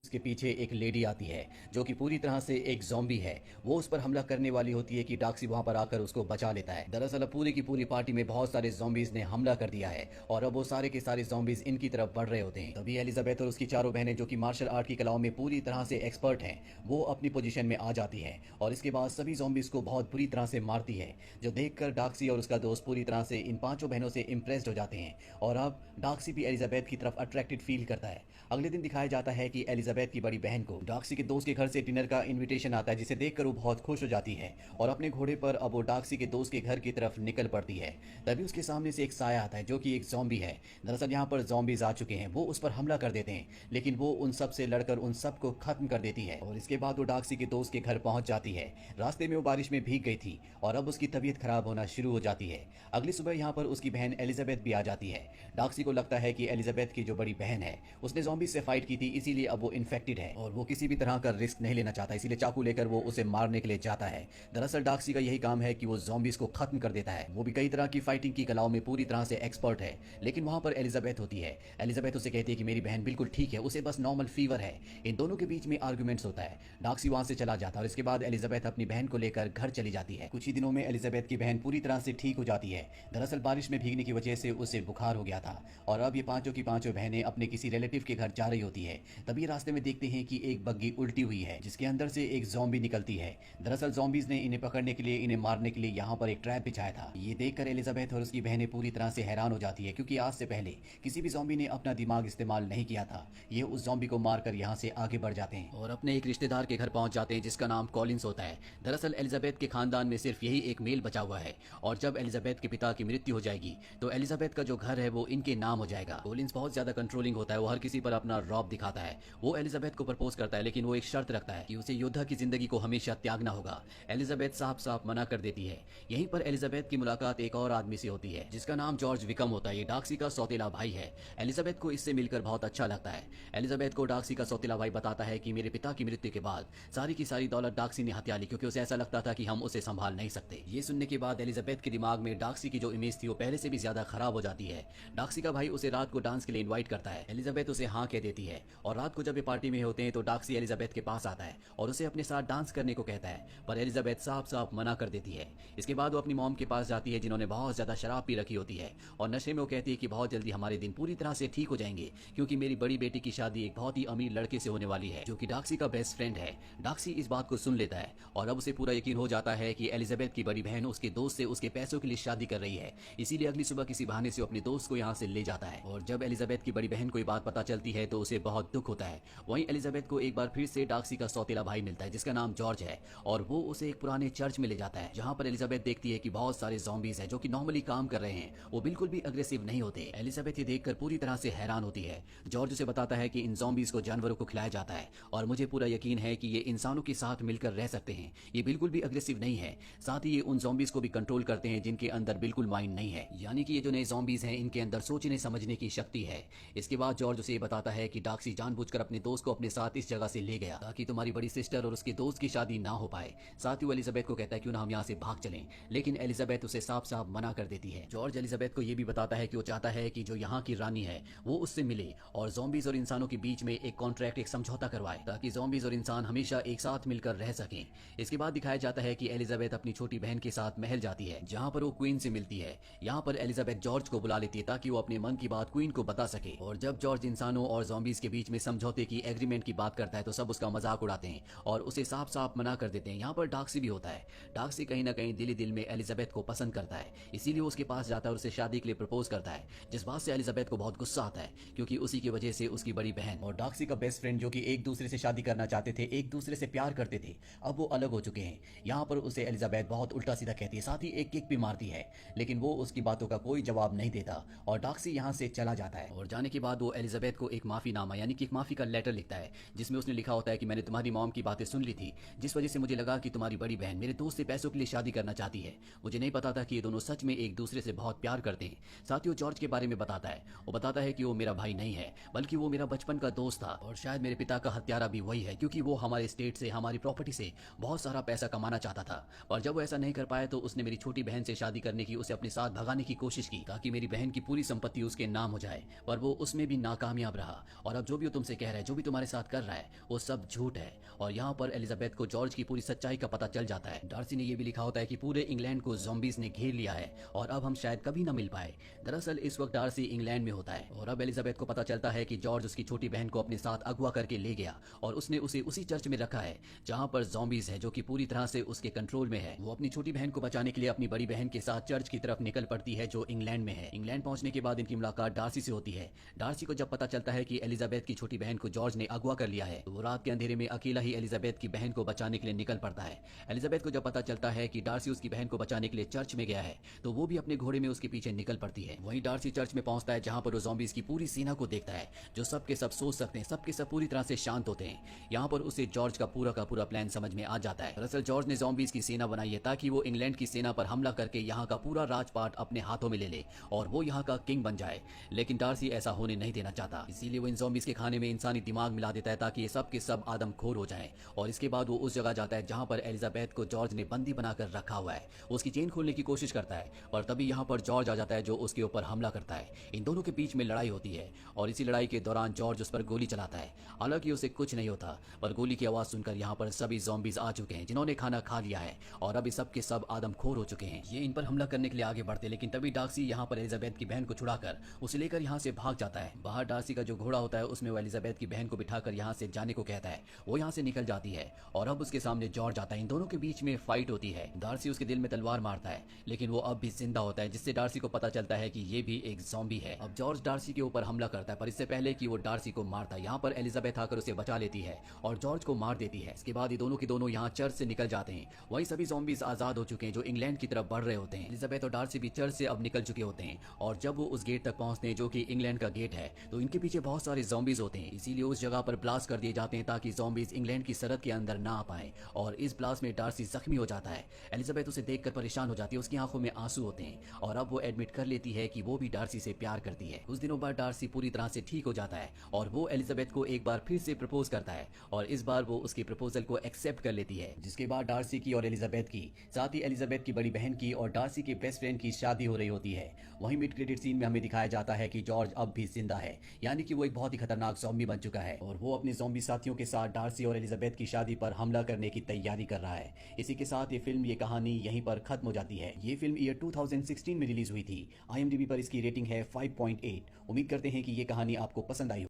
उसके पीछे एक लेडी आती है जो कि पूरी तरह से एक ज़ॉम्बी है। वो उस पर हमला करने वाली होती है कि डॉक्सी वहां पर आकर उसको बचा लेता है। दरअसल अब पूरी की पूरी पार्टी में बहुत सारे ज़ॉम्बीज ने हमला कर दिया है और अब वो सारे के सारे ज़ॉम्बीज इनकी तरफ बढ़ रहे होते हैं। तभी एलिजाबेथ और उसकी चारों बहनें जो कि मार्शल आर्ट की कलाओं में पूरी तरह से एक्सपर्ट हैं, वो अपनी पोजीशन में आ जाती है और इसके बाद सभी ज़ॉम्बीज को बहुत बुरी तरह से मारती है, जो देखकर डॉक्सी और उसका दोस्त पूरी तरह से इन पांचों बहनों से इंप्रेस्ड हो जाते हैं और अब डॉक्सी भी एलिजाबेथ की तरफ अट्रैक्टेड फील करता है। अगले दिन दिखाया जाता है कि एलिजाबेथ की बड़ी बहन को डॉक्सी के दोस्त के घर से डिनर का इनविटेशन आता है, जिसे देखकर वो बहुत खुश हो जाती है और अपने घोड़े पर अब वो डॉक्सी के दोस्त के घर की तरफ निकल पड़ती है। तभी उसके सामने से एक साया आता है जो कि एक ज़ॉम्बी है। दरअसल यहाँ पर ज़ॉम्बीज आ चुके हैं, वो उस पर हमला कर देते हैं, लेकिन वो उन सब से लड़कर उन सबको खत्म कर देती है और इसके बाद वो डॉक्सी के दोस्त के घर पहुंच जाती है। रास्ते में वो बारिश में भीग गई थी और अब उसकी तबीयत खराब होना शुरू हो जाती है। अगली सुबह यहाँ पर उसकी बहन एलिजाबेथ भी आ जाती है। डॉक्सी को लगता है कि एलिजाबेथ की जो बड़ी बहन है उसने ज़ॉम्बीज से फाइट की थी, इसीलिए अब वो इन्फेक्टेड है और वो किसी भी तरह का रिस्क नहीं लेना चाहता, इसीलिए चाकू लेकर वो उसे मारने के लिए जाता है। दरअसल डॉक्सी का यही काम है कि वो ज़ॉम्बीज को खत्म कर देता है। वो भी कई तरह की फाइटिंग की कलाओं में पूरी तरह से एक्सपर्ट है। लेकिन वहां पर एलिजाबेथ होती है। एलिजाबेथ उसे कहती है कि मेरी बहन बिल्कुल ठीक है, उसे बस नॉर्मल फीवर है। इन दोनों के बीच में आर्गुमेंट्स होता है। डॉक्सी वहां से चला जाता है और इसके बाद एलिजाबेथ अपनी बहन को लेकर घर चली जाती है। कुछ ही दिनों में एलिजाबेथ की बहन पूरी तरह से ठीक हो जाती है। दरअसल बारिश में भीगने की वजह से उसे बुखार हो गया था और अब ये पांचों की पांचों बहनें अपने किसी रिलेटिव के घर जा रही होती है। तभी रास्ते में देखते हैं कि एक बग्गी उल्टी हुई है जिसके अंदर से एक ज़ॉम्बी निकलती है। दरअसल ज़ॉम्बीज ने इन्हें पकड़ने के लिए, इन्हें मारने के लिए यहाँ पर एक ट्रैप बिछाया था। ये देखकर एलिजाबेथ और उसकी बहनें पूरी तरह से हैरान हो जाती है, क्योंकि आज से पहले किसी भी ज़ॉम्बी ने अपना दिमाग इस्तेमाल नहीं किया था। ये उस ज़ॉम्बी को मारकर यहाँ से आगे बढ़ जाते हैं और अपने एक रिश्तेदार के घर पहुंच जाते हैं जिसका नाम कॉलिंस होता है। दरअसल एलिजाबेथ के खानदान में सिर्फ यही एक मेल बचा हुआ है और जब एलिजाबेथ के पिता की मृत्यु हो जाएगी तो एलिजाबेथ का जो घर है वो इनके नाम हो जाएगा। कॉलिंस बहुत ज्यादा कंट्रोलिंग होता है, वो हर किसी पर अपना रौब दिखाता है। वो एलिजाबेथ को प्रपोज करता है, लेकिन वो एक शर्त रखता है कि उसे योद्धा की जिंदगी को हमेशा त्यागना होगा। एलिजाबेथ साफ साफ मना कर देती है। यहीं पर एलिजाबेथ की मुलाकात एक और आदमी से होती है जिसका नाम जॉर्ज विकम होता है। ये डॉक्सी का सौतेला भाई है। एलिजाबेथ को इससे मिलकर बहुत अच्छा लगता है। एलिजाबेथ को डॉक्सी का सौतेला भाई बताता है कि मेरे पिता की मृत्यु के बाद सारी की सारी दौलत डॉक्सी ने हत्या ली, क्योंकि उसे ऐसा लगता था कि हम उसे संभाल नहीं सकते। ये सुनने के बाद एलिजाबेथ के दिमाग में डॉक्सी की जो इमेज थी वो पहले से भी ज्यादा खराब हो जाती है। डॉक्सी का भाई उसे रात को डांस के लिए इनवाइट करता है। एलिजाबेथ उसे हाँ कह देती है और रात को जब ये पार्टी में होते हैं तो डॉक्सी एलिजाबेथ के पास आता है और उसे अपने साथ डांस करने को कहता है, पर एलिजाबेथ साफ साफ मना कर देती है। इसके बाद वो अपनी मॉम के पास जाती है जिन्होंने बहुत ज्यादा शराब पी रखी होती है और नशे में वो कहती है कि बहुत जल्दी हमारे दिन पूरी तरह से ठीक हो जाएंगे, क्योंकि मेरी बड़ी बेटी की शादी एक बहुत ही अमीर लड़के से होने वाली है जो कि डॉक्सी का बेस्ट फ्रेंड है। डॉक्सी इस बात को सुन लेता है और अब उसे पूरा यकीन हो जाता है कि एलिजाबेथ की बड़ी बहन उसके दोस्त से उसके पैसों के लिए शादी कर रही है, इसीलिए अगली सुबह किसी बहाने से अपने दोस्त को यहाँ से ले जाता है। और जब एलिजाबेथ की बड़ी बहन को ये बात पता चलती है तो उसे बहुत दुख होता है। वहीं एलिजाबेथ को एक बार फिर से डॉक्सी का सौतेला भाई मिलता है जिसका नाम जॉर्ज है और वो उसे एक पुराने चर्च में ले जाता है जहाँ पर एलिजाबेथ देखती है कि बहुत सारे ज़ॉम्बीज हैं जो कि नॉर्मली काम कर रहे हैं, वो बिल्कुल भी अग्रेसिव नहीं होते। एलिजाबेथ ये देखकर पूरी तरह से हैरान होती है। जॉर्ज उसे बताता है कि इन ज़ॉम्बीज को जानवरों को खिलाया जाता है और मुझे पूरा यकीन है कि ये इंसानों के साथ मिलकर रह सकते हैं, ये बिल्कुल भी अग्रेसिव नहीं है। साथ ही ये उन ज़ॉम्बीज को भी कंट्रोल करते हैं जिनके अंदर बिल्कुल माइंड नहीं है, यानी कि ये जो नए ज़ॉम्बीज हैं इनके अंदर सोचने समझने की शक्ति है। इसके बाद जॉर्ज उसे बताता है कि डॉक्सी जानबूझकर अपने दोस्त को अपने साथ इस जगह से ले गया ताकि तुम्हारी बड़ी सिस्टर और उसके दोस्त की शादी ना हो पाए। साथ ही वो एलिजाबेथ को कहता है क्यों ना हम यहाँ से भाग चलें, लेकिन एलिजाबेथ उसे साफ साफ मना कर देती है। जॉर्ज एलिजाबेथ को यह भी बताता है कि वो चाहता है कि जो यहाँ की रानी है वो उससे मिले और ज़ॉम्बीज और इंसानों के बीच में एक कॉन्ट्रैक्ट, एक समझौता करवाए ताकि ज़ॉम्बीज और इंसान हमेशा एक साथ मिलकर रह सकें। इसके बाद दिखाया जाता है कि एलिजाबेथ अपनी छोटी बहन के साथ महल जाती है जहाँ पर वो क्वीन से मिलती है। यहाँ पर एलिजाबेथ जॉर्ज को बुला लेती है ताकि वो अपने मन की बात क्वीन को बता सके। और जब जॉर्ज इंसानों और ज़ॉम्बीज के बीच में समझौते की, एग्रीमेंट की बात करता है तो सब उसका मजाक उड़ाते हैं और उसे साफ साफ मना कर देते हैं। यहाँ पर डॉक्सी भी होता है। डॉक्सी कहीं ना कहीं दिल ही दिल में एलिजाबेथ को पसंद करता है, इसीलिए उसके पास जाता है और उसे शादी के लिए प्रपोज करता है, जिस बात से एलिजाबेथ को बहुत गुस्सा आता है क्योंकि उसी की वजह से उसकी बड़ी बहन और डॉक्सी का बेस्ट फ्रेंड जो कि एक दूसरे से शादी करना चाहते थे, एक दूसरे से प्यार करते थे, अब वो अलग हो चुके हैं। यहाँ पर उसे एलिजाबेथ बहुत उल्टा सीधा कहती है, साथ ही एक किक भी मारती है, लेकिन वो उसकी बातों का कोई जवाब नहीं देता और डॉक्सी यहाँ से चला जाता है। और जाने के बाद वो एलिजाबेथ को एक माफीनामा यानी कि एक माफी का लेटर लिखता है जिसमें उसने लिखा होता है कि मैंने तुम्हारी मॉम की बातें सुन ली थी, जिस वजह से मुझे लगा कि तुम्हारी बड़ी बहन मेरे दोस्त से पैसों के लिए शादी करना चाहती है। मुझे नहीं पता था कि ये दोनों सच में एक दूसरे से बहुत प्यार करते हैं। साथ ही वो जॉर्ज के बारे में बताता है। वो बताता है कि वो मेरा भाई नहीं है बल्कि वो मेरा बचपन का दोस्त था और शायद मेरे पिता का हत्यारा भी वही है, क्योंकि वो हमारे स्टेट से, हमारी प्रॉपर्टी से बहुत सारा पैसा कमाना चाहता था और जब वो ऐसा नहीं कर पाया तो उसने मेरी छोटी बहन से शादी करने की, उसे अपने साथ भगाने की कोशिश की ताकि मेरी बहन की पूरी संपत्ति उसके नाम हो जाए, पर वो उसमें भी नाकामयाब रहा। रहा और अब जो भी वो तुमसे कह रहा है, जो भी तुम्हारे साथ कर रहा है, वो सब झूठ है। और यहाँ पर एलिजाबेथ को जॉर्ज की पूरी सच्चाई का पता चल जाता है। डार्सी ने ये भी लिखा होता है कि पूरे इंग्लैंड को ज़ॉम्बीज़ ने घेर लिया है और अब हम शायद कभी ना मिल पाए। दरअसल इस वक्त डार्सी इंग्लैंड में होता है और अब एलिजाबेथ को पता चलता है कि जॉर्ज उसकी छोटी बहन को अपने साथ अगवा करके ले गया और उसने उसे उसी चर्च में रखा है जहाँ पर ज़ॉम्बीज़ है, जो कि पूरी तरह से उसके कंट्रोल में है। वो अपनी छोटी बहन को बचाने के लिए अपनी बड़ी बहन के साथ चर्च की तरफ निकल पड़ती है जो इंग्लैंड में है। इंग्लैंड पहुंचने के बाद इनकी मुलाकात डार्सी से होती है। डार्सी को जब पता चलता है कि एलिजाबेथ की छोटी बहन को जॉर्ज ने अगवा कर लिया है तो वो रात के अंधेरे में अकेला ही एलिजाबेथ की बहन को बचाने के लिए निकल पड़ता है। एलिजाबेथ को जब पता चलता है कि डार्सी उसकी बहन को बचाने के लिए चर्च में गया है तो वो भी अपने घोड़े में उसके पीछे निकल पड़ती है। वहीं डार्सी चर्च में पहुंचता है जहां पर वो ज़ॉम्बीज़ की पूरी सेना को देखता है जो सबके सब सोच सकते हैं, सबके सब पूरी तरह से शांत होते हैं। यहाँ पर उसे जॉर्ज का पूरा प्लान समझ में आ जाता है। दरअसल जॉर्ज ने ज़ॉम्बीज़ की सेना बनाई है ताकि वो इंग्लैंड की सेना पर हमला करके यहाँ का पूरा राजपाट अपने हाथों में ले ले और वो यहाँ का किंग बन जाए। लेकिन डार्सी ऐसा होने नहीं देना चाहता, इसीलिए वो इन ज़ॉम्बीज़ के खाने में इंसानी दिमाग मिला देता है ताकि ये सब के सब आदमखोर हो जाएं। और इसके बाद वो उस जगह जाता है जहाँ पर एलिजाबेथ को जॉर्ज ने बंदी बनाकर रखा हुआ है। उसकी चेन खोलने की कोशिश करता है और तभी यहाँ पर जॉर्ज आ जाता है जो उसके ऊपर हमला करता है। इन दोनों के बीच में लड़ाई होती है और इसी लड़ाई के दौरान जॉर्ज उस पर गोली चलाता है। हालांकि उसे कुछ नहीं होता, पर गोली की आवाज़ सुनकर यहाँ पर सभी ज़ॉम्बीज़ आ चुके हैं जिन्होंने खाना खा लिया है और अभी सब के सब आदमखोर हो चुके हैं। ये इन पर हमला करने के लिए आगे बढ़ते, लेकिन तभी डार्सी यहाँ पर एलिजाबेथ की बहन को छुड़ाकर उसे लेकर यहाँ से भाग जाता है। बाहर डार्सी का जो घोड़ा होता है उसमें वो एलिजाबेथ की बहन को बिठाकर यहाँ से जाने को कहता है। वो यहाँ से निकल जाती है और अब उसके सामने जॉर्ज आता है। इन दोनों के बीच में फाइट होती है। डार्सी उसके दिल में तलवार मारता है लेकिन वो अब भी जिंदा होता है, जिससे डार्सी को पता चलता है कि ये भी एक ज़ॉम्बी है। अब जॉर्ज डार्सी के ऊपर हमला करता है, पर इससे पहले कि वो डार्सी को मारता है यहाँ पर एलिजाबेथ आकर उसे बचा लेती है और जॉर्ज को मार देती है। इसके बाद ये दोनों के दोनों यहाँ चर्च से निकल जाते हैं। वहीं सभी ज़ॉम्बीज़ आज़ाद हो चुके हैं जो इंग्लैंड की तरफ बढ़ रहे होते हैं। एलिजाबेथ और डार्सी भी चर्च से अब निकल चुके होते हैं और जब वो उस गेट तक पहुंचते हैं जो कि इंग्लैंड का गेट है तो इनके पीछे बहुत सारे ज़ॉम्बीज़ होते हैं। इसीलिए उस जगह पर ब्लास्ट कर दिए जाते हैं ताकि ज़ॉम्बीज़ इंग्लैंड की सरहद के अंदर ना आ पाए और इस ब्लास्ट में डार्सी जख्मी हो जाता है। एलिजाबेथ उसे देखकर परेशान हो जाती है, उसकी आंखों में आंसू होते हैं और अब वो एडमिट कर लेती है कि वो भी डार्सी से प्यार करती है। कुछ दिनों बाद डार्सी पूरी तरह से ठीक हो जाता है और वो एलिजाबेथ को एक बार फिर से प्रपोज करता है और इस बार वो उसके प्रपोजल को एक्सेप्ट कर लेती है। जिसके बाद डार्सी की और एलिजाबेथ की, साथ ही एलिजाबेथ की बड़ी बहन की और डार्सी के बेस्ट फ्रेंड की शादी हो रही होती है। वहीं मिड क्रेडिट सीन में हमें दिखाया जाता है कि जॉर्ज अब भी जिंदा है, यानी कि वो एक बहुत ही खतरनाक ज़ॉम्बी बन चुका है और वो अपने ज़ॉम्बी साथियों के साथ डार्सी और एलिजाबेथ की शादी पर हमला करने की तैयारी कर रहा है। इसी के साथ ये फिल्म, ये कहानी यहीं पर खत्म हो जाती है। ये फिल्म ईयर 2016 में रिलीज हुई थी। IMDb पर इसकी रेटिंग है 5.8। उम्मीद करते हैं कि ये कहानी आपको पसंद आई।